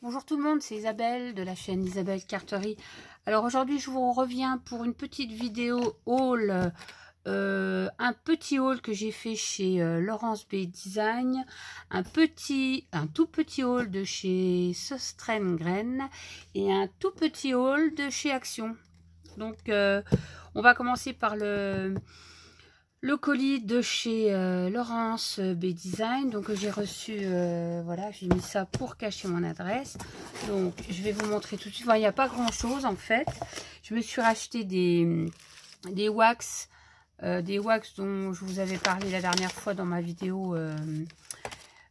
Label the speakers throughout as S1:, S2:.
S1: Bonjour tout le monde, c'est Isabelle de la chaîne Isabelle Carterie. Alors aujourd'hui je vous reviens pour une petite vidéo haul, un petit haul que j'ai fait chez Laurence B Design, un tout petit haul de chez Söstrengren et un tout petit haul de chez Action. Donc on va commencer par le colis de chez Laurence B Design. Donc j'ai reçu, voilà, j'ai mis ça pour cacher mon adresse. Donc je vais vous montrer tout de suite. Enfin, il n'y a pas grand chose en fait. Je me suis racheté des wax, dont je vous avais parlé la dernière fois dans ma vidéo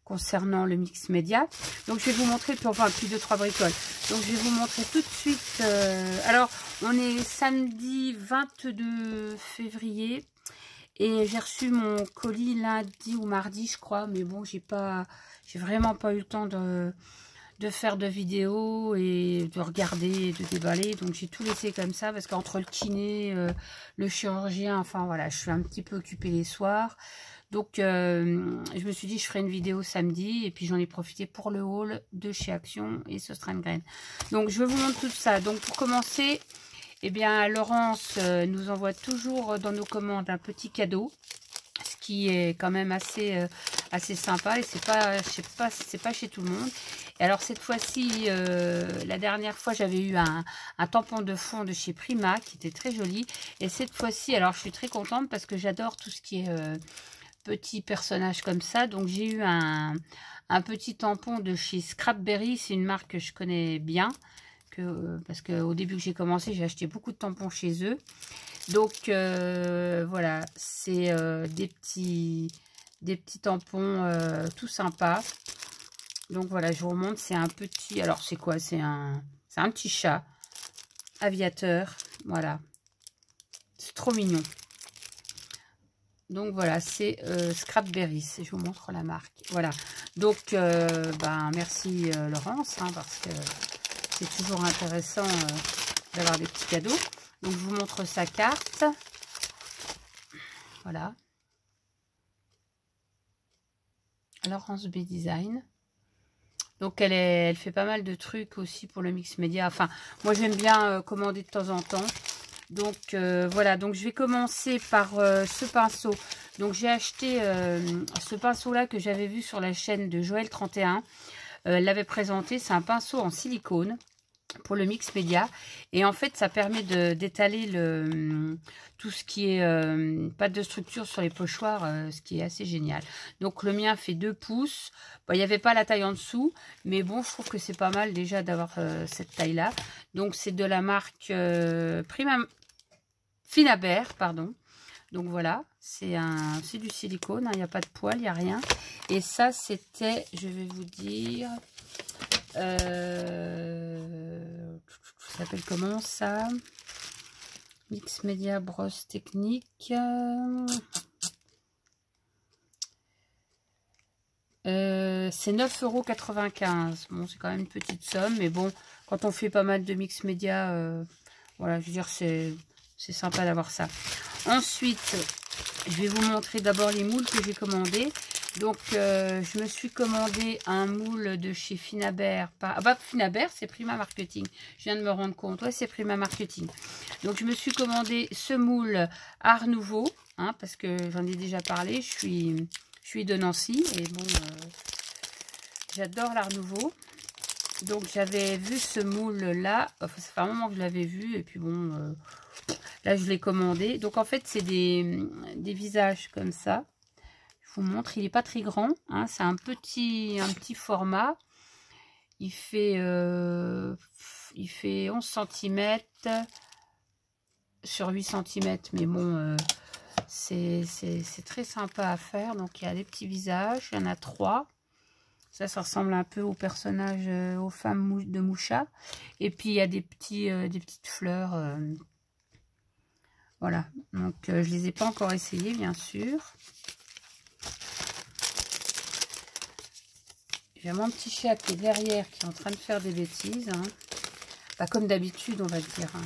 S1: concernant le mix média. Donc je vais vous montrer, enfin plus de 3 bricoles. Donc je vais vous montrer tout de suite. Alors on est samedi 22 février. Et j'ai reçu mon colis lundi ou mardi, je crois. Mais bon, j'ai vraiment pas eu le temps de faire de vidéos et de regarder et de déballer. Donc j'ai tout laissé comme ça parce qu'entre le kiné, le chirurgien, enfin voilà, je suis un petit peu occupée les soirs. Donc je me suis dit je ferai une vidéo samedi et puis j'en ai profité pour le haul de chez Action et Söstrengren. Donc je vais vous montrer tout ça. Donc pour commencer, eh bien, Laurence nous envoie toujours dans nos commandes un petit cadeau, ce qui est quand même assez sympa et c'est pas chez tout le monde. Et alors cette fois-ci, la dernière fois, j'avais eu un tampon de fond de chez Prima qui était très joli. Et cette fois-ci, alors je suis très contente parce que j'adore tout ce qui est petit personnage comme ça. Donc j'ai eu un petit tampon de chez Scrapberry, c'est une marque que je connais bien. Parce qu'au début que j'ai commencé, j'ai acheté beaucoup de tampons chez eux. Donc voilà, c'est des petits tampons tout sympas. Donc voilà, je vous remontre, c'est un petit, alors c'est quoi? C'est un petit chat aviateur, voilà. C'est trop mignon. Donc voilà, c'est Scrapberry, je vous montre la marque. Voilà, donc ben, merci Laurence, hein, parce que c'est toujours intéressant d'avoir des petits cadeaux. Donc, je vous montre sa carte. Voilà. Laurence B Design. Donc, elle fait pas mal de trucs aussi pour le mix média. Enfin, moi, j'aime bien commander de temps en temps. Donc, voilà. Donc, je vais commencer par ce pinceau. Donc, j'ai acheté ce pinceau-là que j'avais vu sur la chaîne de Joël 31. Elle l'avait présenté. C'est un pinceau en silicone pour le mix média et en fait ça permet d'étaler tout ce qui est pâte de structure sur les pochoirs, ce qui est assez génial. Donc le mien fait 2 pouces. Bon, il n'y avait pas la taille en dessous, mais bon, je trouve que c'est pas mal déjà d'avoir cette taille là. Donc c'est de la marque Finabert, pardon. Donc voilà, c'est du silicone, hein, il n'y a pas de poil, il n'y a rien. Et ça c'était, je vais vous dire, ça s'appelle comment ça? Mix Média brosse technique. C'est 9,95 €. Bon, c'est quand même une petite somme, mais bon, quand on fait pas mal de mix média, voilà, je veux dire, c'est sympa d'avoir ça. Ensuite, je vais vous montrer d'abord les moules que j'ai commandés. Donc, je me suis commandé un moule de chez Finabert. Finabert, c'est Prima Marketing. Je viens de me rendre compte. Ouais, c'est Prima Marketing. Donc, je me suis commandé ce moule Art Nouveau, hein, parce que j'en ai déjà parlé. Je suis de Nancy et bon, j'adore l'Art Nouveau. Donc, j'avais vu ce moule-là. Enfin, ça fait un moment que je l'avais vu et puis bon, là, je l'ai commandé. Donc, en fait, c'est des visages comme ça. Je vous montre, il n'est pas très grand, hein, c'est un petit format. Il fait 11 cm sur 8 cm, mais bon, c'est très sympa à faire. Donc il y a des petits visages, il y en a 3. Ça ressemble un peu au personnage, aux femmes de Moucha. Et puis il y a des petites fleurs. Voilà, donc je ne les ai pas encore essayées, bien sûr. J'ai mon petit chat qui est derrière, qui est en train de faire des bêtises. Hein. Pas comme d'habitude, on va dire. Hein.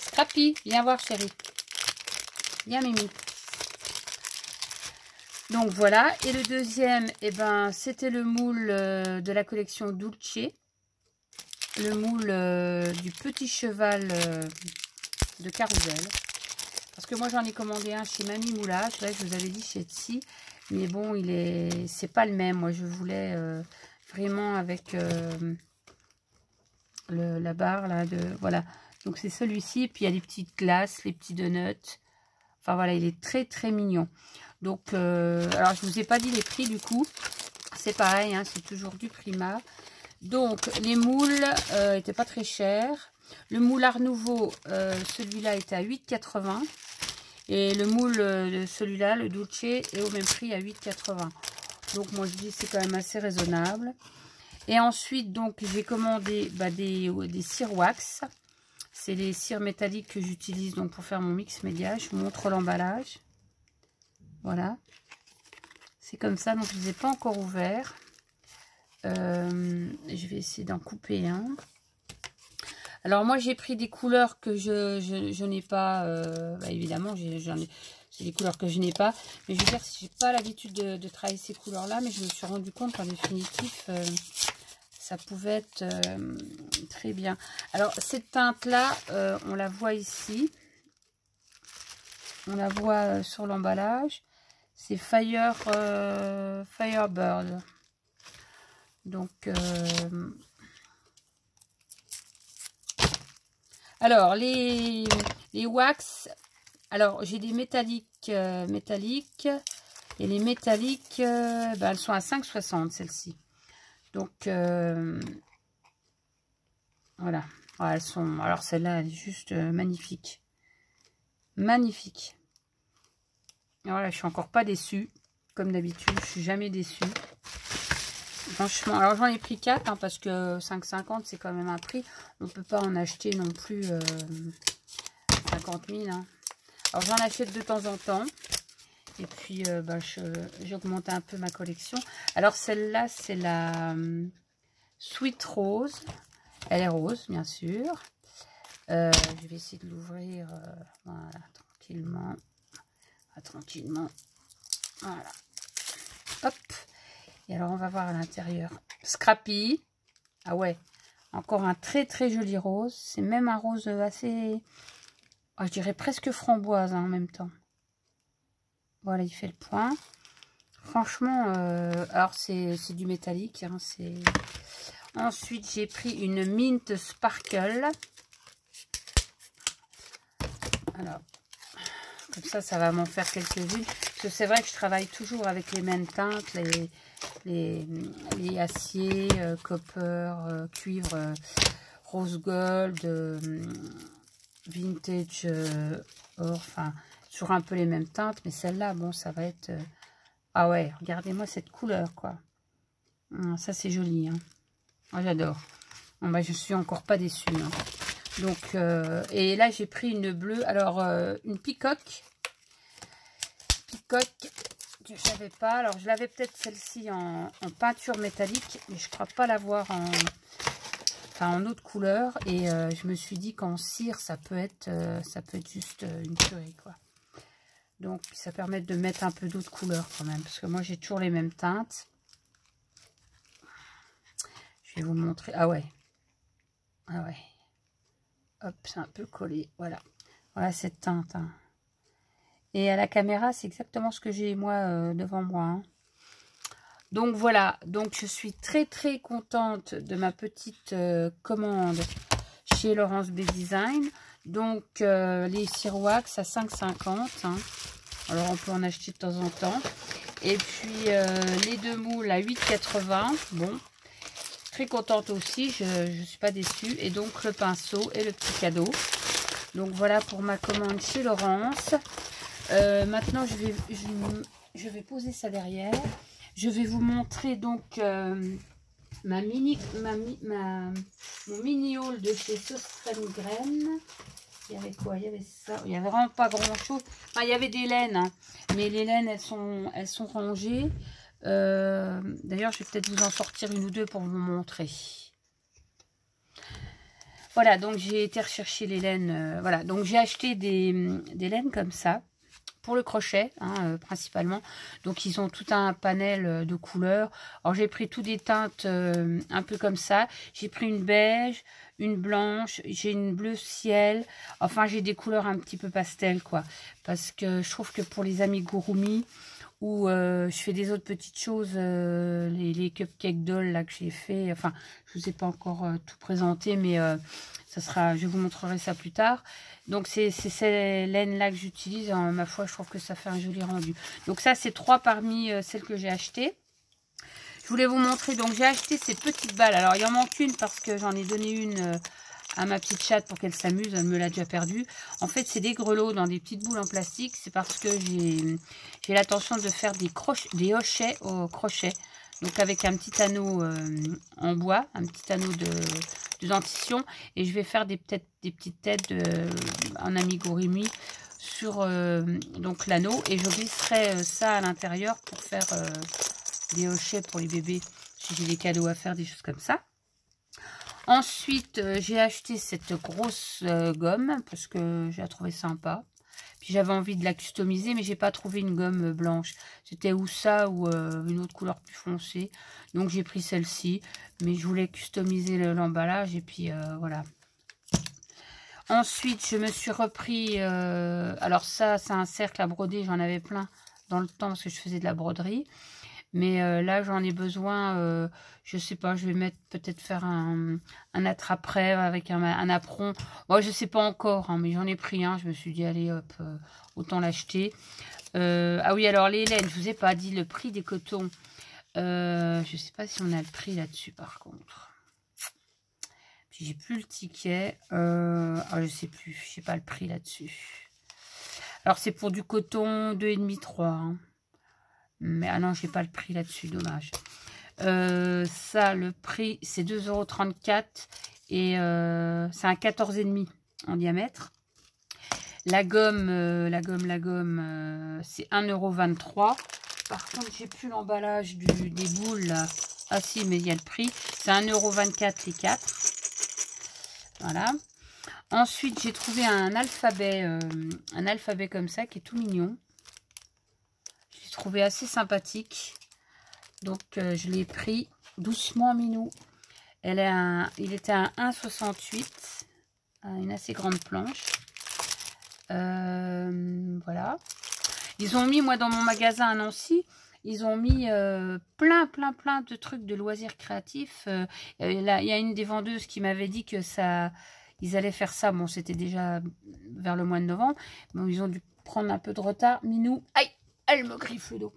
S1: Scrappy, viens voir, chérie. Viens, Mimi. Donc voilà, et le deuxième, eh ben, c'était le moule de la collection Dulce. Le moule du petit cheval de Carousel. Parce que moi j'en ai commandé un chez Mamie Moulage, ouais, je vous avais dit chez Etsy. Mais bon, c'est pas le même. Moi je voulais vraiment avec la barre là voilà. Donc c'est celui-ci, puis il y a les petites glaces, les petits donuts. Enfin voilà, il est très très mignon. Donc alors je vous ai pas dit les prix du coup. C'est pareil, hein, c'est toujours du Prima. Donc les moules étaient pas très chers. Le moule Art Nouveau, celui-là était à 8,80. Et le moule de celui-là, le Dulce, est au même prix à 8,80. Donc moi je dis c'est quand même assez raisonnable. Et ensuite donc j'ai commandé des cires wax. C'est les cires métalliques que j'utilise donc pour faire mon mix média. Je vous montre l'emballage. Voilà. C'est comme ça, donc je ne les ai pas encore ouverts. Je vais essayer d'en couper un. Alors moi j'ai pris des couleurs que je n'ai pas. Évidemment, c'est des couleurs que je n'ai pas. Mais je veux dire, si j'ai pas l'habitude de travailler ces couleurs-là, mais je me suis rendu compte qu'en définitif, ça pouvait être très bien. Alors cette teinte-là, on la voit ici. On la voit sur l'emballage. C'est Firebird. Donc, alors, les wax. Alors, j'ai des métalliques. Et les métalliques, elles sont à 5,60 celles-ci. Donc, voilà. Elles sont. Alors, celle-là, elle est juste magnifique. Magnifique. Et voilà, je suis encore pas déçue. Comme d'habitude, je suis jamais déçue. Franchement, alors j'en ai pris 4 hein, parce que 5,50 c'est quand même un prix. On peut pas en acheter non plus 50 000. Hein. Alors j'en achète de temps en temps. Et puis j'augmente un peu ma collection. Alors celle-là c'est la Sweet Rose. Elle est rose bien sûr. Je vais essayer de l'ouvrir voilà, tranquillement. Tranquillement. Voilà. Hop. Et alors on va voir à l'intérieur. Scrappy. Ah ouais. Encore un très très joli rose. C'est même un rose assez... Oh, je dirais presque framboise hein, en même temps. Voilà, il fait le point. Franchement, alors c'est du métallique. Hein, ensuite, j'ai pris une Mint Sparkle. Alors, comme ça va m'en faire quelques-unes. Parce que c'est vrai que je travaille toujours avec les mêmes teintes, les aciers, copper, cuivre, rose gold, vintage, or, enfin, toujours un peu les mêmes teintes. Mais celle-là, bon, ça va être... Ah ouais, regardez-moi cette couleur, quoi. Ça, c'est joli, hein. Moi, j'adore. Bon, bah, je suis encore pas déçue, hein. Donc, et là, j'ai pris une bleue. Alors, une peacock. Peacock, je ne savais pas. Alors, je l'avais peut-être celle-ci en peinture métallique. Mais je ne crois pas l'avoir en autre couleur. Et je me suis dit qu'en cire, ça peut être juste une tuerie, quoi. Donc, ça permet de mettre un peu d'autres couleurs quand même. Parce que moi, j'ai toujours les mêmes teintes. Je vais vous montrer. Ah ouais. Ah ouais. Hop, c'est un peu collé. Voilà. Voilà cette teinte. Hein. Et à la caméra, c'est exactement ce que j'ai moi devant moi. Hein. Donc voilà. Donc je suis très très contente de ma petite commande chez Laurence B Design. Donc les cires wax à 5,50. Hein. Alors on peut en acheter de temps en temps. Et puis les deux moules à 8,80. Bon. Très contente aussi, je ne suis pas déçue. Et donc le pinceau et le petit cadeau. Donc voilà pour ma commande chez Laurence. Maintenant je vais poser ça derrière. Je vais vous montrer donc mon mini haul de chez Sostrengraine. Il y avait quoi? Il y avait ça. Il n'y avait vraiment pas grand chose. Enfin, il y avait des laines, hein. Mais les laines elles sont rangées. D'ailleurs, je vais peut-être vous en sortir une ou deux pour vous montrer. Voilà, donc j'ai été rechercher les laines. Voilà, donc j'ai acheté des laines comme ça pour le crochet, hein, principalement. Donc ils ont tout un panel de couleurs. Alors j'ai pris tout des teintes un peu comme ça. J'ai pris une beige, une blanche, j'ai une bleu ciel. Enfin j'ai des couleurs un petit peu pastel, quoi. Parce que je trouve que pour les amigurumi, où je fais des autres petites choses, les cupcake dolls là que j'ai fait, enfin je vous ai pas encore tout présenté, mais ça sera, je vous montrerai ça plus tard. Donc c'est ces laines là que j'utilise, ma foi je trouve que ça fait un joli rendu. Donc ça c'est 3 parmi celles que j'ai achetées. Je voulais vous montrer, donc j'ai acheté ces petites balles. Alors il en manque une parce que j'en ai donné une à ma petite chatte pour qu'elle s'amuse, elle me l'a déjà perdue. En fait, c'est des grelots dans des petites boules en plastique. C'est parce que j'ai l'intention de faire des hochets au crochet. Donc avec un petit anneau en bois, un petit anneau de dentition. Et je vais faire des petites têtes en amigurumi sur donc l'anneau. Et je glisserai ça à l'intérieur pour faire des hochets pour les bébés. Si j'ai des cadeaux à faire, des choses comme ça. Ensuite, j'ai acheté cette grosse gomme parce que j'ai trouvé sympa. Puis j'avais envie de la customiser, mais j'ai pas trouvé une gomme blanche. C'était ou ça ou une autre couleur plus foncée. Donc j'ai pris celle-ci, mais je voulais customiser l'emballage et puis voilà. Ensuite, je me suis repris... alors ça, c'est un cercle à broder. J'en avais plein dans le temps parce que je faisais de la broderie. Mais là, j'en ai besoin, je sais pas, je vais peut-être faire un attrape-rêve avec un apron. Moi, je sais pas encore, hein, mais j'en ai pris un. Je me suis dit, allez, hop, autant l'acheter. Ah oui, alors les laines, je vous ai pas dit le prix des cotons. Je sais pas si on a le prix là-dessus, par contre. Puis j'ai plus le ticket. Je sais plus, je sais pas le prix là-dessus. Alors, c'est pour du coton 2,5, 3, hein. Mais ah non, j'ai pas le prix là-dessus, dommage. Ça, le prix, c'est 2,34 € et c'est un 14,5 en diamètre. La gomme, c'est 1,23 €. Par contre, j'ai plus l'emballage des boules là. Ah si, mais il y a le prix. C'est 1,24 € les 4. Voilà. Ensuite, j'ai trouvé un alphabet comme ça qui est tout mignon. Trouvé assez sympathique, donc je l'ai pris doucement, minou. Il était à 1,68 €, une assez grande planche. Voilà, ils ont mis, moi dans mon magasin à Nancy, ils ont mis plein de trucs de loisirs créatifs. Il y a une des vendeuses qui m'avait dit que ça, ils allaient faire ça. Bon, c'était déjà vers le mois de novembre, bon, ils ont dû prendre un peu de retard. Minou, aïe, elle me griffe le dos.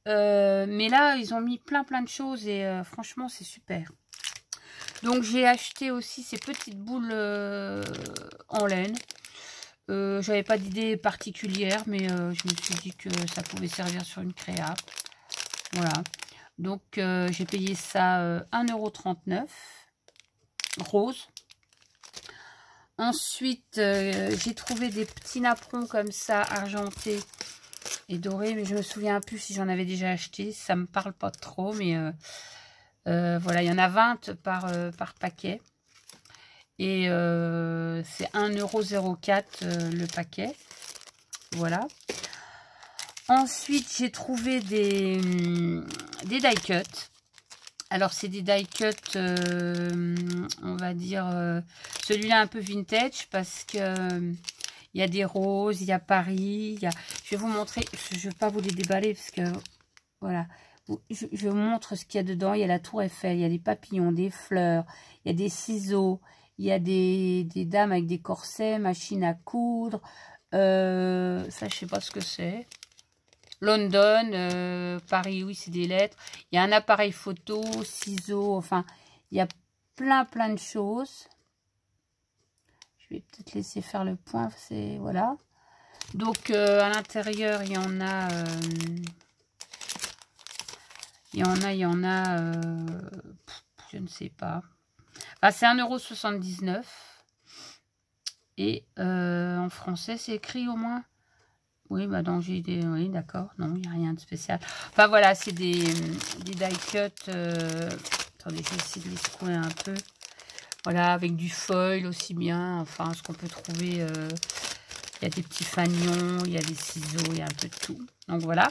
S1: Mais là, ils ont mis plein de choses et franchement, c'est super. Donc, j'ai acheté aussi ces petites boules en laine. J'avais pas d'idée particulière, mais je me suis dit que ça pouvait servir sur une créa. Voilà. Donc, j'ai payé ça 1,39 € rose. Ensuite, j'ai trouvé des petits napperons comme ça, argentés et doré, mais je me souviens plus si j'en avais déjà acheté. Ça me parle pas trop, mais voilà, il y en a 20 par paquet. Et c'est 1,04 € le paquet. Voilà. Ensuite, j'ai trouvé des die cuts. Alors, c'est des die cuts, on va dire, celui-là un peu vintage parce que il y a des roses, il y a Paris, je vais vous montrer, je ne vais pas vous les déballer parce que, voilà, je vous montre ce qu'il y a dedans. Il y a la tour Eiffel, il y a des papillons, des fleurs, il y a des ciseaux, il y a des dames avec des corsets, machine à coudre, ça je sais pas ce que c'est. London, Paris, oui, c'est des lettres. Il y a un appareil photo, ciseaux, enfin, il y a plein de choses. Je vais peut-être laisser faire le point, c'est voilà. Donc à l'intérieur, il y en a, je ne sais pas. Enfin, c'est 1,79 € et en français, c'est écrit au moins. Oui, bah donc j'ai des... Oui, d'accord. Non, il n'y a rien de spécial. Enfin, voilà, c'est des die cuts. Attendez, je vais essayer de les secouer un peu. Voilà, avec du foil aussi bien. Enfin, ce qu'on peut trouver Il y a des petits fanions, il y a des ciseaux, il y a un peu de tout. Donc voilà.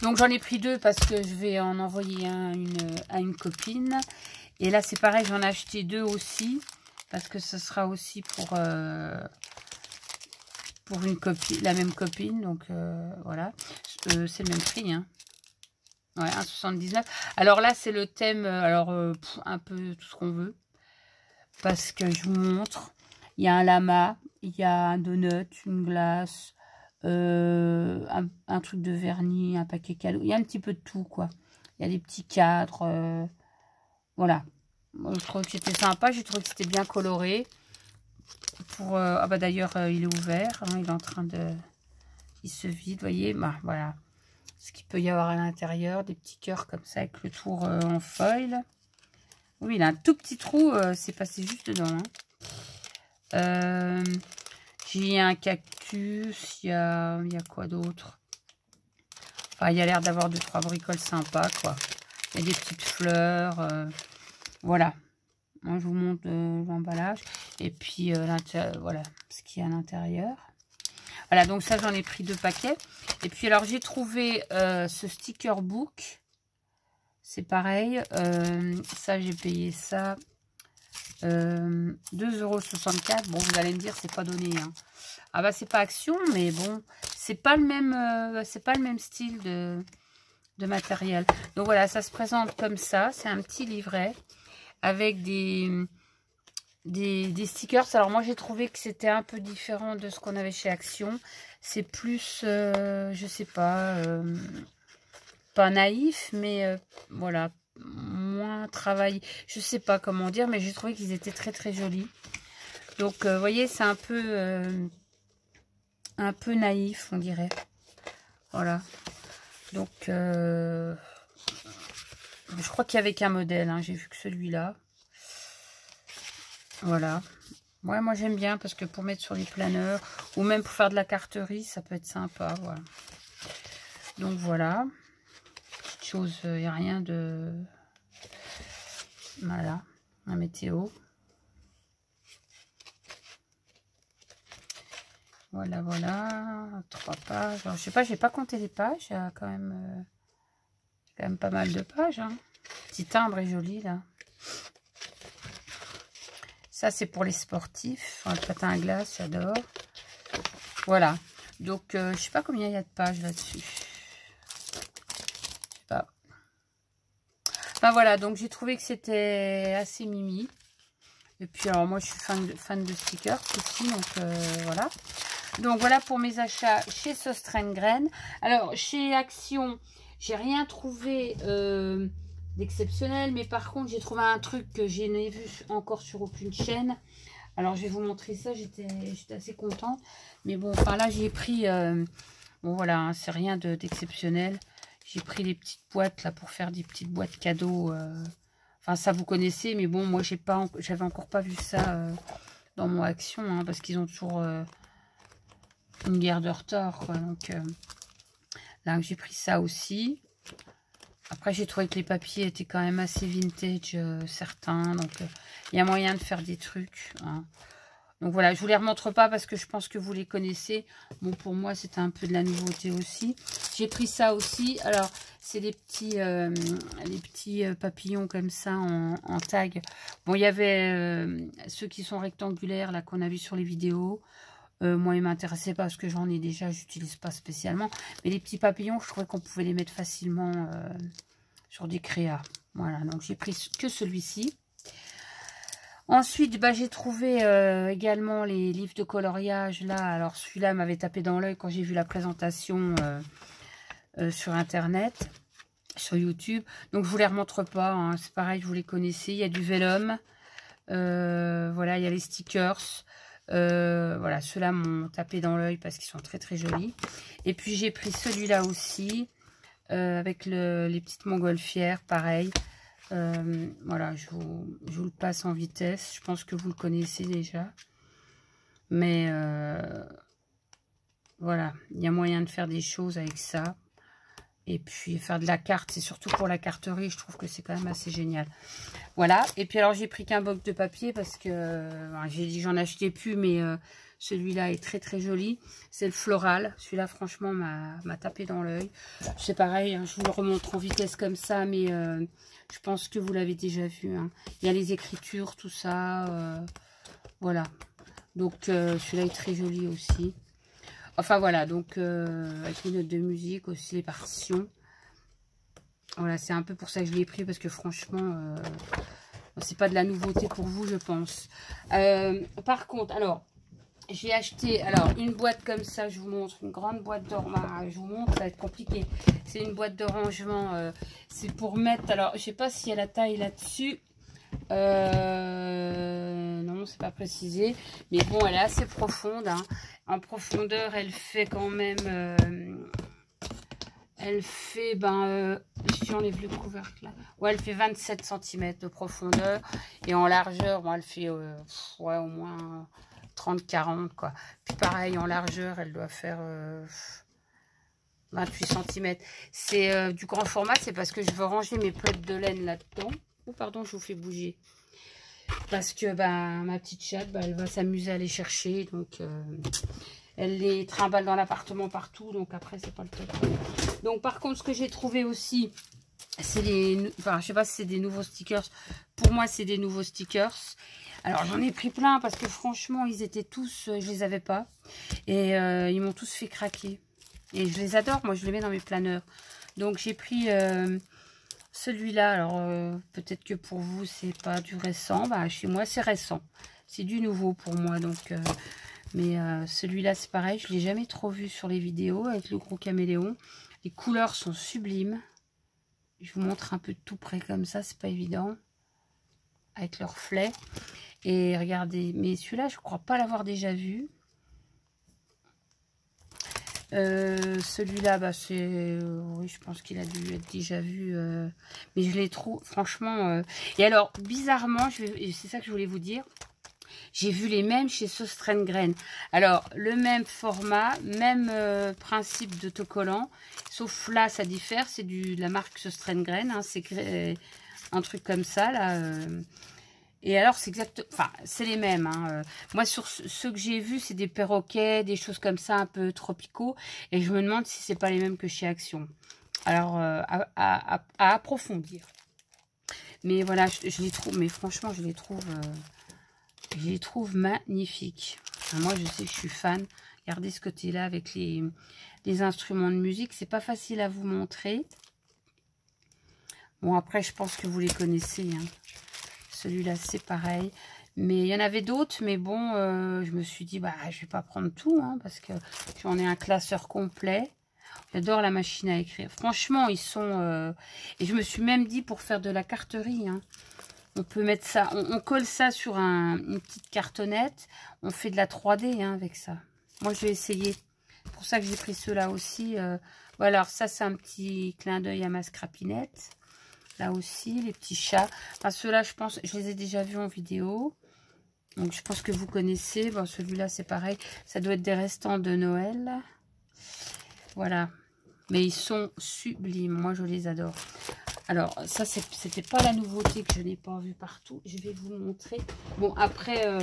S1: Donc j'en ai pris 2 parce que je vais en envoyer un à une copine. Et là c'est pareil, j'en ai acheté 2 aussi. Parce que ce sera aussi pour une copine, la même copine. Donc voilà. C'est le même prix. Hein. Ouais, 1,79. Alors là c'est le thème, un peu tout ce qu'on veut. Parce que je vous montre. Il y a un lama, il y a un donut, une glace, un truc de vernis, un paquet cadeau. Il y a un petit peu de tout, quoi. Il y a des petits cadres. Voilà. Moi, je trouve que c'était sympa. J'ai trouvé que c'était bien coloré. Ah bah d'ailleurs, il est ouvert. Hein, il est en train de... Il se vide, vous voyez. Bah, voilà. Ce qu'il peut y avoir à l'intérieur. Des petits cœurs comme ça avec le tour en foil. Oui, il a un tout petit trou. C'est passé juste dedans. Hein. J'ai un cactus, il y a quoi d'autre? Enfin, il y a l'air d'avoir 2-3 bricoles sympas, quoi. Il y a des petites fleurs, voilà. Moi, je vous montre l'emballage. Et puis, voilà, ce qu'il y a à l'intérieur. Voilà, donc ça, j'en ai pris 2 paquets. Et puis, alors, j'ai trouvé ce sticker book. C'est pareil. Ça, j'ai payé ça. 2,64 €. Bon, vous allez me dire, c'est pas donné. Hein. Ah bah, c'est pas Action, mais bon, c'est pas le même style de matériel. Donc voilà, ça se présente comme ça. C'est un petit livret avec des stickers. Alors moi, j'ai trouvé que c'était un peu différent de ce qu'on avait chez Action. C'est plus, je sais pas, pas naïf, mais voilà, moins travaillé. Je sais pas comment dire, mais j'ai trouvé qu'ils étaient très très jolis. Donc vous voyez, c'est un peu naïf, on dirait. Voilà. Donc je crois qu'il y avait qu'un modèle, hein. J'ai vu que celui-là. Voilà. Ouais, moi j'aime bien parce que pour mettre sur les planeurs ou même pour faire de la carterie, ça peut être sympa. Voilà. Donc voilà. Petite chose, il n'y a rien de... Voilà. La météo. Voilà, voilà. 3 pages. Alors, je sais pas, j'ai pas compté les pages. Il y a quand même pas mal de pages. Hein. Petit timbre est joli là. Ça, c'est pour les sportifs. Enfin, le patin à glace, j'adore. Voilà. Donc, je sais pas combien il y a de pages là-dessus. Je sais pas. Enfin, voilà. Donc, j'ai trouvé que c'était assez mimi. Et puis, alors, moi, je suis fan de stickers aussi. Donc, voilà. Donc, voilà pour mes achats chez Sostrengrain. Alors, chez Action, j'ai rien trouvé d'exceptionnel. Mais par contre, j'ai trouvé un truc que je n'ai vu encore sur aucune chaîne. Alors, je vais vous montrer ça. J'étais assez contente. Mais bon, par là, j'ai pris... bon, voilà, hein, c'est rien d'exceptionnel. J'ai pris les petites boîtes, là, pour faire des petites boîtes cadeaux. Enfin, ça, vous connaissez. Mais bon, moi, j'avais encore pas vu ça dans mon Action. Hein, parce qu'ils ont toujours une guerre de retard, quoi. Donc, là, j'ai pris ça aussi. Après, j'ai trouvé que les papiers étaient quand même assez vintage, certains. Donc, il y a moyen de faire des trucs. Hein. Donc, voilà, je vous les remontre pas parce que je pense que vous les connaissez. Bon, pour moi, c'était un peu de la nouveauté aussi. J'ai pris ça aussi. Alors, c'est les petits papillons comme ça en tag. Bon, il y avait ceux qui sont rectangulaires, là, qu'on a vu sur les vidéos. Moi, ils ne m'intéressaient pas parce que j'en ai déjà, j'utilise pas spécialement. Mais les petits papillons, je trouvais qu'on pouvait les mettre facilement sur des créas. Voilà, donc j'ai pris que celui-ci. Ensuite, bah, j'ai trouvé également les livres de coloriage. Là, alors celui-là m'avait tapé dans l'œil quand j'ai vu la présentation sur Internet, sur YouTube. Donc, je vous les remontre pas. Hein. C'est pareil, vous les connaissez. Il y a du vellum. Voilà, il y a les stickers. Voilà, ceux-là m'ont tapé dans l'œil parce qu'ils sont très très jolis. Et puis j'ai pris celui-là aussi avec les petites montgolfières, pareil. Voilà, je vous le passe en vitesse. Je pense que vous le connaissez déjà. Mais voilà, il y a moyen de faire des choses avec ça. Et puis faire de la carte, c'est surtout pour la carterie, je trouve que c'est quand même assez génial. Voilà, et puis alors j'ai pris qu'un bloc de papier parce que j'ai dit j'en achetais plus, mais Celui-là est très très joli. C'est le floral. Celui-là, franchement, m'a tapé dans l'œil. C'est pareil, hein, je vous le remontre en vitesse comme ça, mais je pense que vous l'avez déjà vu. Hein. Il y a les écritures, tout ça. Voilà. Donc, celui-là est très joli aussi. Enfin, voilà. Donc, avec les notes de musique aussi, les partitions. Voilà, c'est un peu pour ça que je l'ai pris, parce que franchement, c'est pas de la nouveauté pour vous, je pense. Par contre, alors, j'ai acheté une boîte comme ça, je vous montre, une grande boîte de rangement. Je vous montre, ça va être compliqué. C'est une boîte de rangement, c'est pour mettre, alors, je sais pas s'il y a la taille là-dessus. Non, c'est pas précisé, mais bon, elle est assez profonde. Hein. En profondeur, elle fait quand même... elle fait, si j'enlève le couvercle là, ouais, elle fait 27 cm de profondeur. Et en largeur, bon, elle fait ouais, au moins 30-40 quoi. Puis pareil, en largeur, elle doit faire 28 cm. C'est du grand format, c'est parce que je veux ranger mes pelotes de laine là-dedans. Oh, pardon, je vous fais bouger. Parce que ma petite chatte, elle va s'amuser à les chercher. Donc, elle les trimballe dans l'appartement partout. Donc, après, c'est pas le top. Donc, par contre, ce que j'ai trouvé aussi, c'est les... Enfin, je sais pas si c'est des nouveaux stickers. Pour moi, c'est des nouveaux stickers. Alors, j'en ai pris plein parce que franchement, ils étaient tous... je les avais pas. Et ils m'ont tous fait craquer. Et je les adore. Moi, je les mets dans mes planeurs. Donc, j'ai pris... celui-là, alors peut-être que pour vous c'est pas du récent, chez moi c'est récent, c'est du nouveau pour moi. Donc, mais celui-là c'est pareil, je l'ai jamais trop vu sur les vidéos avec le gros caméléon. Les couleurs sont sublimes. Je vous montre un peu de tout près comme ça, c'est pas évident avec leur reflet. Et regardez, mais celui-là je crois pas l'avoir déjà vu. Celui-là, c'est... oui, je pense qu'il a dû être déjà vu. Mais je les trouve, franchement... Et alors, bizarrement, c'est ça que je voulais vous dire. J'ai vu les mêmes chez Søstrene. Alors, le même format, même principe d'autocollant. Sauf là, ça diffère. C'est de la marque Søstrene. Hein, c'est un truc comme ça, là... Et alors, c'est exact, enfin, c'est les mêmes. Hein. Moi, sur ceux que j'ai vus, c'est des perroquets, des choses comme ça, un peu tropicaux. Et je me demande si c'est pas les mêmes que chez Action. Alors, à approfondir. Mais voilà, je les trouve, mais franchement, je les trouve magnifiques. Enfin, moi, je sais que je suis fan. Regardez ce côté-là avec les instruments de musique. C'est pas facile à vous montrer. Bon, après, je pense que vous les connaissez, hein. Celui-là, c'est pareil. Mais il y en avait d'autres. Mais bon, je me suis dit, je vais pas prendre tout. Hein, parce que j'en ai un classeur complet. J'adore la machine à écrire. Franchement, ils sont... et je me suis même dit, pour faire de la carterie, hein, on peut mettre ça... On colle ça sur une petite cartonnette. On fait de la 3D hein, avec ça. Moi, je vais essayer. C'est pour ça que j'ai pris ceux-là aussi. Voilà, alors ça, c'est un petit clin d'œil à ma scrapinette. Là aussi, les petits chats. Enfin, ceux-là, je pense, je les ai déjà vus en vidéo. Donc, je pense que vous connaissez. Bon, celui-là, c'est pareil. Ça doit être des restants de Noël. Voilà. Mais ils sont sublimes. Moi, je les adore. Alors, ça, c'était pas la nouveauté que je n'ai pas vue partout. Je vais vous montrer. Bon, après,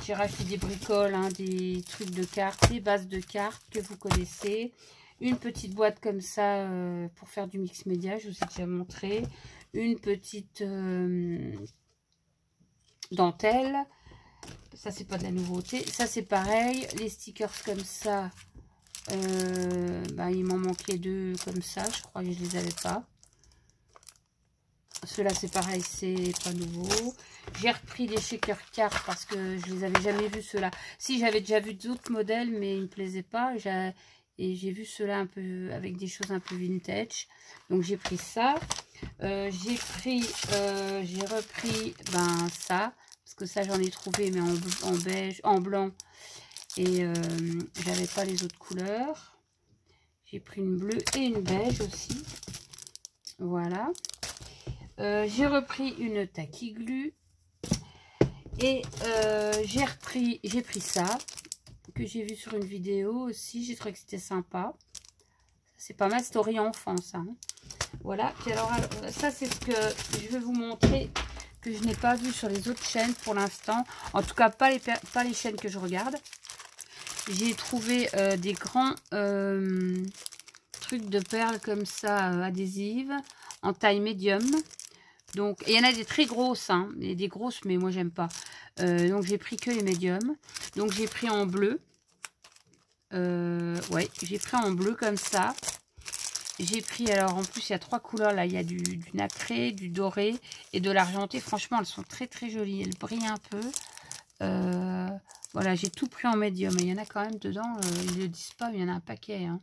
S1: j'ai racheté des bricoles, hein, des trucs de cartes, des bases de cartes que vous connaissez. Une petite boîte comme ça pour faire du mix média, je vous ai déjà montré. Une petite dentelle. Ça, c'est pas de la nouveauté. Ça, c'est pareil. Les stickers comme ça, il m'en manquait deux comme ça. Je crois que je les avais pas. Ceux-là, c'est pareil, c'est pas nouveau. J'ai repris les shaker cards parce que je les avais jamais vus, ceux-là. Si, j'avais déjà vu d'autres modèles, mais ils me plaisaient pas. Et j'ai vu ceux-là un peu avec des choses un peu vintage. Donc j'ai pris ça. J'ai repris ça. Parce que ça j'en ai trouvé mais en beige, en blanc. Et j'avais pas les autres couleurs. J'ai pris une bleue et une beige aussi. Voilà. J'ai repris une Tacky Glue. Et j'ai pris ça. Que j'ai vu sur une vidéo aussi, j'ai trouvé que c'était sympa. C'est pas mal, story enfant ça. Hein. Voilà, puis alors ça c'est ce que je vais vous montrer que je n'ai pas vu sur les autres chaînes pour l'instant. En tout cas, pas les chaînes que je regarde. j'ai trouvé des grands trucs de perles comme ça, adhésives, en taille médium. Donc, il y en a des très grosses, hein, et des grosses, mais moi j'aime pas. Donc j'ai pris que les médiums. Donc j'ai pris en bleu. Ouais, j'ai pris en bleu comme ça. J'ai pris, alors en plus il y a 3 couleurs là, il y a du nacré, du doré et de l'argenté. Franchement elles sont très très jolies, elles brillent un peu. Voilà, j'ai tout pris en médium. Il y en a quand même dedans, ils ne le disent pas, mais il y en a un paquet. Hein.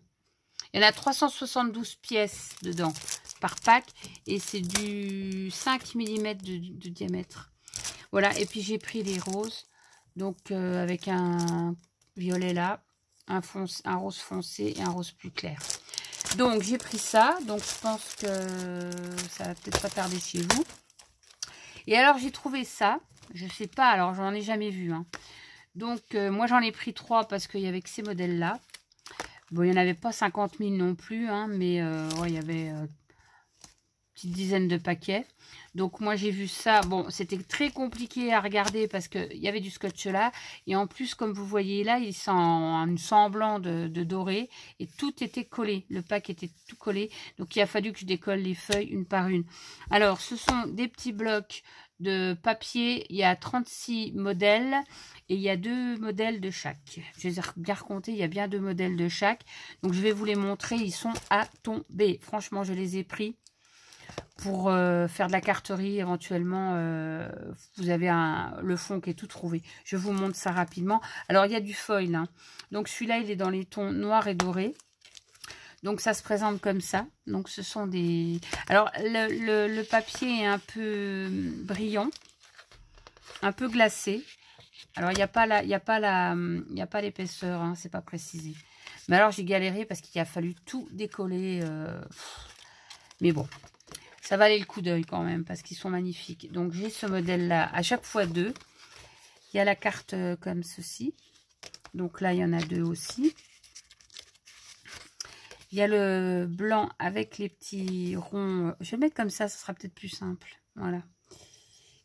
S1: Il y en a 372 pièces dedans par pack et c'est du 5 mm de diamètre. Voilà, et puis j'ai pris les roses, donc avec un violet là, un rose foncé et un rose plus clair. Donc j'ai pris ça, donc je pense que ça va peut-être pas tarder chez vous. Et alors j'ai trouvé ça, je sais pas, alors j'en ai jamais vu. Hein. Donc moi j'en ai pris 3 parce qu'il y avait que ces modèles là. Bon, il n'y en avait pas 50 000 non plus, hein, mais ouais, il y avait une petite dizaine de paquets. Donc moi j'ai vu ça, bon c'était très compliqué à regarder parce qu'il y avait du scotch là. Et en plus comme vous voyez là, il sent un semblant de doré et tout était collé. Le pack était tout collé. Donc il a fallu que je décolle les feuilles une par une. Alors ce sont des petits blocs de papier, il y a 36 modèles et il y a 2 modèles de chaque. Je les ai bien recomptés, il y a bien 2 modèles de chaque. Donc je vais vous les montrer, ils sont à tomber. Franchement, je les ai pris pour faire de la carterie éventuellement. Vous avez le fond qui est tout trouvé. Je vous montre ça rapidement. Alors il y a du foil. Hein. Donc celui-là, il est dans les tons noirs et dorés. Donc ça se présente comme ça. Donc ce sont des... Alors le papier est un peu brillant, un peu glacé. Alors il n'y a pas l'épaisseur, hein, c'est pas précisé. Mais alors j'ai galéré parce qu'il a fallu tout décoller. Mais bon, ça valait le coup d'œil quand même parce qu'ils sont magnifiques. Donc j'ai ce modèle là, à chaque fois 2. Il y a la carte comme ceci. Donc là il y en a 2 aussi. Il y a le blanc avec les petits ronds. Je vais le mettre comme ça sera peut-être plus simple. Voilà.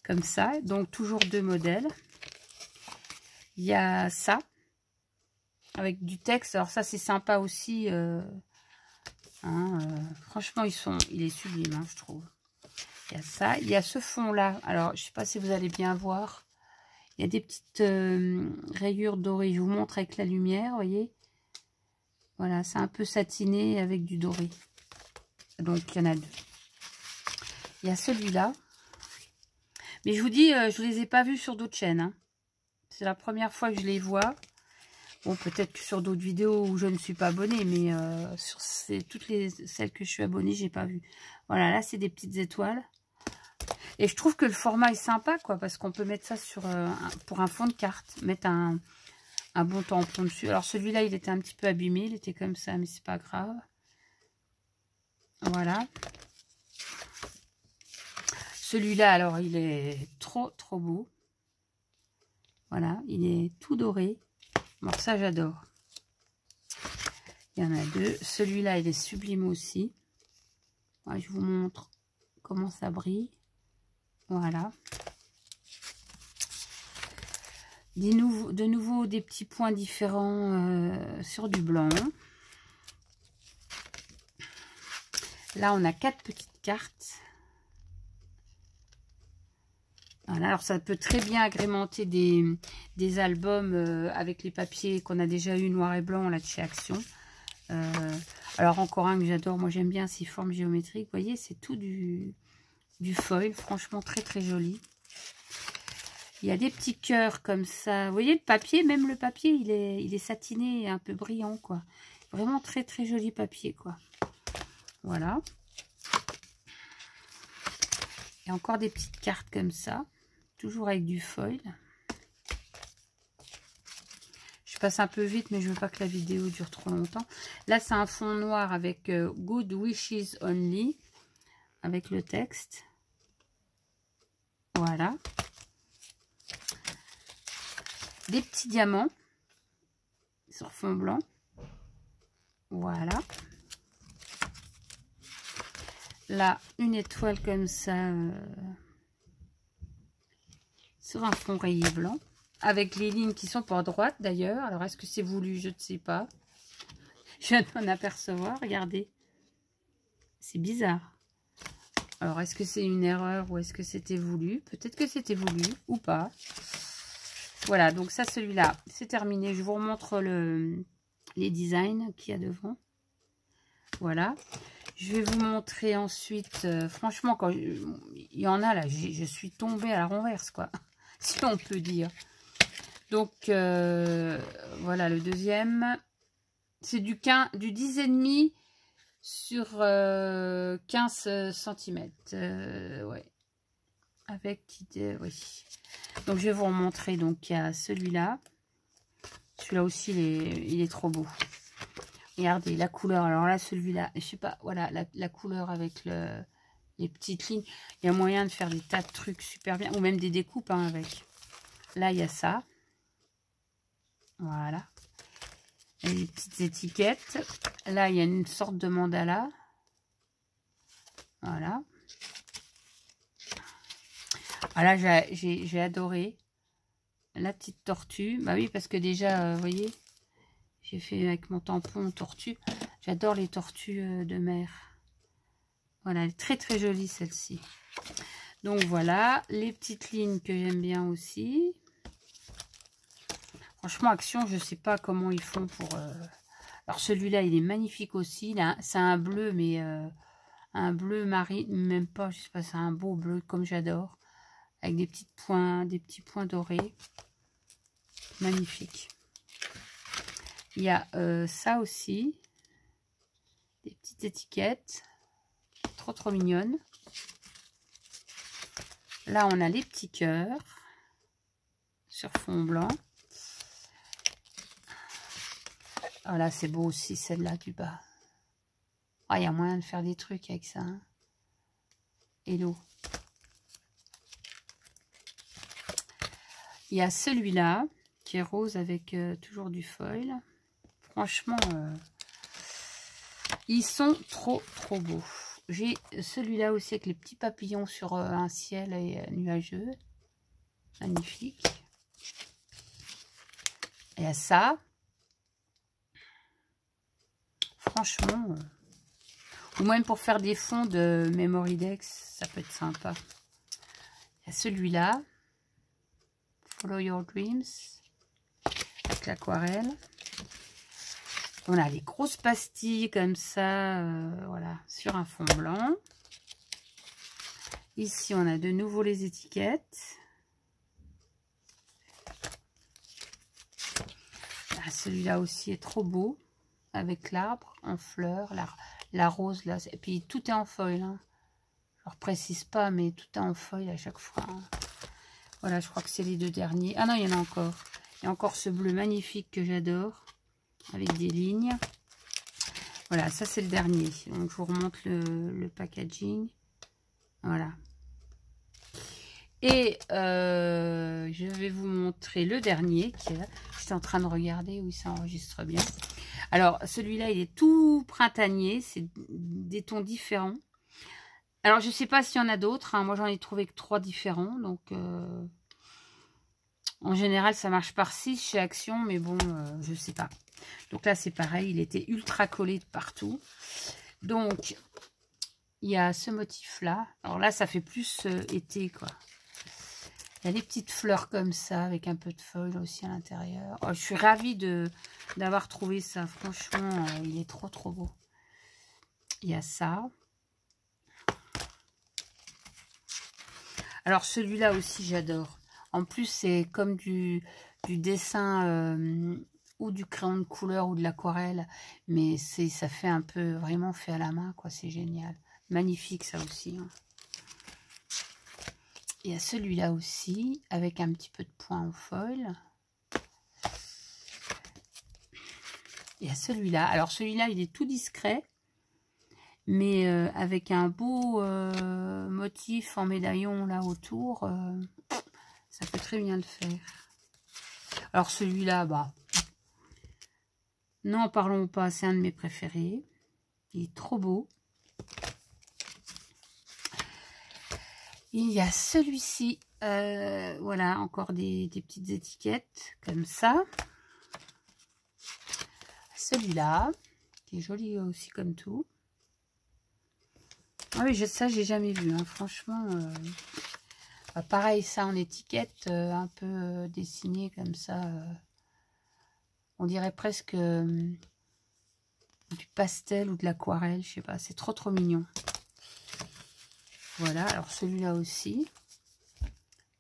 S1: Comme ça. Donc, toujours 2 modèles. Il y a ça. Avec du texte. Alors, ça, c'est sympa aussi. Franchement, il est sublime, hein, je trouve. Il y a ça. Il y a ce fond-là. Alors, je ne sais pas si vous allez bien voir. Il y a des petites rayures dorées. Je vous montre avec la lumière, vous voyez. Voilà, c'est un peu satiné avec du doré. Donc, il y en a 2. Il y a celui-là. Mais je vous dis, je ne les ai pas vus sur d'autres chaînes. Hein. C'est la première fois que je les vois. Bon, peut-être que sur d'autres vidéos où je ne suis pas abonnée. Mais sur celles que je suis abonnée, je n'ai pas vu. Voilà, là, c'est des petites étoiles. Et je trouve que le format est sympa, quoi. Parce qu'on peut mettre ça sur pour un fond de carte. Mettre un bon tampon dessus. Alors celui-là, il était un petit peu abîmé. Il était comme ça, mais c'est pas grave. Voilà. Celui-là, alors, il est trop beau. Voilà, il est tout doré. Bon, ça, j'adore. Il y en a 2. Celui-là, il est sublime aussi. Ouais, je vous montre comment ça brille. Voilà. De nouveau, des petits points différents sur du blanc. Là, on a 4 petites cartes. Voilà, alors ça peut très bien agrémenter des albums avec les papiers qu'on a déjà eu noir et blanc là de chez Action. Alors encore un que j'adore, moi j'aime bien ces formes géométriques. Vous voyez, c'est tout du foil, franchement très joli. Il y a des petits cœurs comme ça. Vous voyez le papier, même le papier, il est satiné et un peu brillant, quoi. Vraiment très joli papier, quoi. Voilà. Il y a encore des petites cartes comme ça. Toujours avec du foil. Je passe un peu vite, mais je veux pas que la vidéo dure trop longtemps. Là, c'est un fond noir avec Good Wishes Only. Avec le texte. Voilà. Des petits diamants sur fond blanc. Voilà. Là, une étoile comme ça sur un fond rayé blanc. avec les lignes qui sont pas droites d'ailleurs. Alors, est-ce que c'est voulu? Je ne sais pas. Je viens de m'en apercevoir, regardez. C'est bizarre. Alors, est-ce que c'est une erreur ou est-ce que c'était voulu? Peut-être que c'était voulu ou pas. Voilà, donc ça, celui-là, c'est terminé. Je vous remontre les designs qu'il y a devant. Voilà. Je vais vous montrer ensuite, franchement, quand il y en a là, je suis tombée à la renverse, quoi, si on peut dire. Donc, voilà, le deuxième, c'est du 10,5 sur 15 cm. Ouais. Avec, oui. Donc, je vais vous remontrer. Donc, il y a celui-là. Celui-là aussi, il est trop beau. Regardez la couleur. Alors là, celui-là, je sais pas, voilà, la couleur avec les petites lignes. Il y a moyen de faire des tas de trucs super bien. Ou même des découpes hein, avec. Là, il y a ça. Voilà. Et les petites étiquettes. Là, il y a une sorte de mandala. Voilà. Ah là, j'ai adoré la petite tortue. Bah oui, parce que déjà, vous voyez, j'ai fait avec mon tampon tortue. J'adore les tortues de mer. Voilà, elle est très très jolie celle-ci. Donc voilà, les petites lignes que j'aime bien aussi. Franchement, Action, je sais pas comment ils font pour... Alors celui-là, il est magnifique aussi. C'est un bleu, mais un bleu marine, même pas, je sais pas, c'est un beau bleu comme j'adore. Avec des petits points dorés. Magnifique. Il y a ça aussi. Des petites étiquettes. Trop trop mignonnes. Là, on a les petits cœurs. Sur fond blanc. Ah là, c'est beau aussi, celle-là du bas. Ah, il y a moyen de faire des trucs avec ça. Hein. Hello. Il y a celui-là, qui est rose avec toujours du foil. Franchement, ils sont trop, trop beaux. J'ai celui-là aussi avec les petits papillons sur un ciel nuageux. Magnifique. Il y a ça. Franchement, ou même pour faire des fonds de Memory Dex, ça peut être sympa. Il y a celui-là. Follow Your Dreams. Avec l'aquarelle. On a les grosses pastilles comme ça, voilà, sur un fond blanc. Ici, on a de nouveau les étiquettes. Ah, celui-là aussi est trop beau. Avec l'arbre en fleurs, la rose là. Et puis, tout est en foil. Hein. Je ne précise pas, mais tout est en foil à chaque fois. Hein. Voilà, je crois que c'est les deux derniers. Ah non, il y en a encore. Il y a encore ce bleu magnifique que j'adore. Avec des lignes. Voilà, ça c'est le dernier. Donc je vous remonte le packaging. Voilà. Et je vais vous montrer le dernier. J'étais en train de regarder où il s'enregistre bien. Alors celui-là, il est tout printanier. C'est des tons différents. Alors je ne sais pas s'il y en a d'autres. Hein. Moi j'en ai trouvé que 3 différents. Donc en général ça marche par 6 chez Action. Mais bon, je ne sais pas. Donc là, c'est pareil, il était ultra collé de partout. Donc, il y a ce motif-là. Alors là, ça fait plus été, quoi. Il y a des petites fleurs comme ça, avec un peu de feuilles aussi à l'intérieur. Oh, je suis ravie d'avoir trouvé ça. Franchement, il est trop, trop beau. Il y a ça. Alors, celui-là aussi, j'adore. En plus, c'est comme du dessin... ou du crayon de couleur ou de l'aquarelle, mais ça fait un peu vraiment fait à la main, quoi, c'est génial. Magnifique ça aussi. Hein. Il y a celui-là aussi, avec un petit peu de point en foil. Il y a celui-là. Alors celui-là, il est tout discret, mais avec un beau motif en médaillon là autour, ça peut très bien le faire. Alors celui-là, bah... n'en parlons pas, c'est un de mes préférés. Il est trop beau. Il y a celui-ci. Voilà, encore des petites étiquettes comme ça. Celui-là, qui est joli aussi comme tout. Ah oui, ça, j'ai jamais vu. Hein. Franchement, pareil, ça en étiquette, un peu dessiné comme ça. On dirait presque du pastel ou de l'aquarelle. Je sais pas, c'est trop mignon. Voilà, alors celui-là aussi,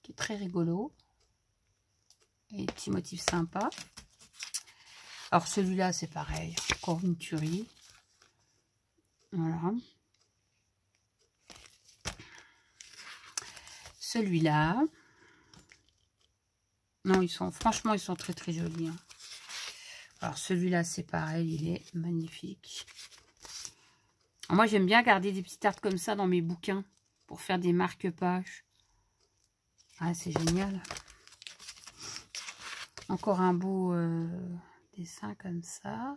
S1: qui est très rigolo. Et petit motif sympa. Alors celui-là, c'est pareil, encore une tuerie. Voilà. Celui-là. Non, franchement, ils sont très jolis. Hein. Alors celui-là, c'est pareil, il est magnifique. Alors, moi, j'aime bien garder des petites cartes comme ça dans mes bouquins pour faire des marque-pages. Ah, c'est génial. Encore un beau dessin comme ça.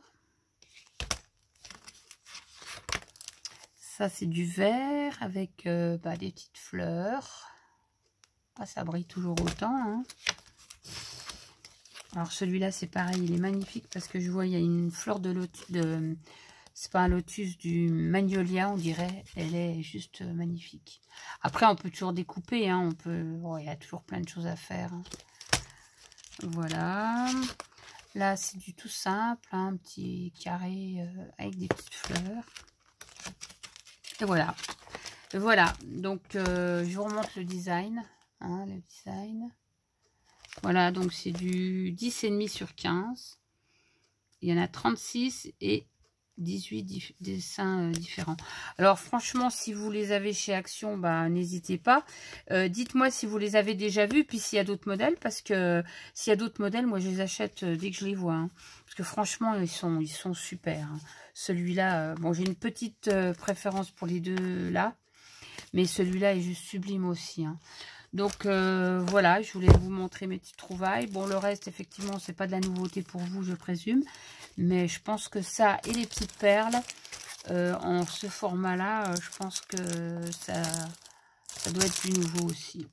S1: Ça, c'est du vert avec des petites fleurs. Ah, ça brille toujours autant. Hein. Alors, celui-là, c'est pareil. Il est magnifique parce que je vois, il y a une fleur de lotus. C'est pas un lotus, du magnolia, on dirait. Elle est juste magnifique. Après, on peut toujours découper. Hein. Il y a toujours plein de choses à faire. Hein. Voilà. Là, c'est du tout simple. Hein, un petit carré avec des petites fleurs. Et voilà. Et voilà. Donc, je vous remonte le design. Hein, le design. Voilà. Donc, c'est du 10,5 sur 15. Il y en a 36 et 18 dessins différents. Alors franchement, si vous les avez chez Action, n'hésitez pas. Dites-moi si vous les avez déjà vus, puis s'il y a d'autres modèles, parce que s'il y a d'autres modèles, moi je les achète dès que je les vois. Hein, parce que franchement, ils sont super. Hein. Celui-là, bon, j'ai une petite préférence pour les deux là, mais celui-là est juste sublime aussi. Hein. Donc voilà, je voulais vous montrer mes petites trouvailles. Bon, le reste, effectivement, c'est pas de la nouveauté pour vous, je présume. Mais je pense que ça et les petites perles, en ce format-là, je pense que ça doit être du nouveau aussi.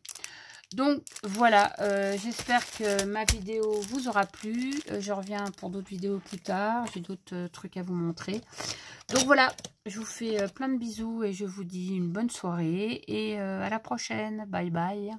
S1: Donc voilà, j'espère que ma vidéo vous aura plu. Je reviens pour d'autres vidéos plus tard. J'ai d'autres trucs à vous montrer. Donc voilà, je vous fais plein de bisous et je vous dis une bonne soirée. Et à la prochaine. Bye bye.